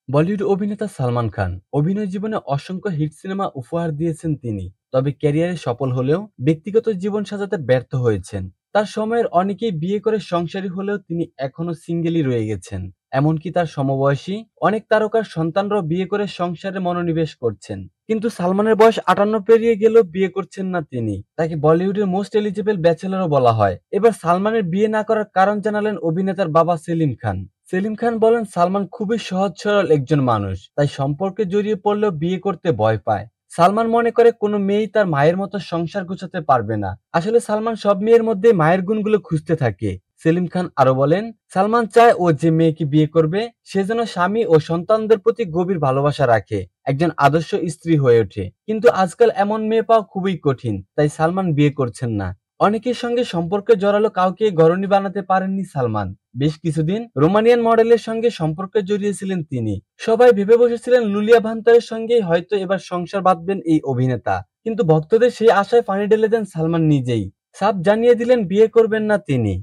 বলিউড অভিনেতা সালমান খান অভিনয় জীবনে অসংখ্য হিট সিনেমা উপহার দিয়েছেন তিনি। তবে ক্যারিয়ারে সফল হলেও ব্যক্তিগত জীবন সাজাতে ব্যর্থ হয়েছেন। তার সময়ের অনেকেই বিয়ে করে সংসারী হলেও তিনি এখনো সিঙ্গেলই রয়ে গেছেন। এমনকি তার সমবয়সী অনেক তারকার সন্তানরাও বিয়ে করে সংসারে মনোনিবেশ করছেন। কিন্তু সালমানের বয়স 58 পেরিয়ে গেলেও বিয়ে করছেন না তিনি। তাকে বলিউডের মোস্ট এলিজিবল ব্যাচেলরও বলা হয়। এবার সালমানের বিয়ে না করার কারণ জানালেন অভিনেতার বাবা সেলিম খান। সেলিম খান বলেন, সালমান খুবই সহজ সরল একজন মানুষ, তাই সম্পর্কে জড়িয়ে পড়লেও বিয়ে করতে ভয় পায়। সালমান মনে করে কোনো মেয়েই তার মায়ের মতো সংসার গোছাতে পারবে না। আসলে সালমান সব মেয়ের মধ্যে মায়ের গুণগুলো খুঁজতে থাকে। সেলিম খান আরো বলেন, সালমান চায় ও যে মেয়েকে বিয়ে করবে সে যেন স্বামী ও সন্তানদের প্রতি গভীর ভালোবাসা রাখে, একজন আদর্শ স্ত্রী হয়ে ওঠে। কিন্তু আজকাল এমন মেয়ে পাওয়া খুবই কঠিন, তাই সালমান বিয়ে করছেন না। অনেকের সঙ্গে সম্পর্কে জড়ালো কাউকে ঘরণী বানাতে পারেননি সালমান। বেশ কিছুদিন রোমানিয়ান মডেলের সঙ্গে সম্পর্কে জড়িয়েছিলেন তিনি। সবাই ভেবে বসেছিলেন লুলিয়া ভান্তারের সঙ্গেই হয়তো এবার সংসার বাঁধবেন এই অভিনেতা। কিন্তু ভক্তদের সেই আশায় পানি ঢেলে দেন সালমান নিজেই। সাফ জানিয়ে দিলেন বিয়ে করবেন না তিনি।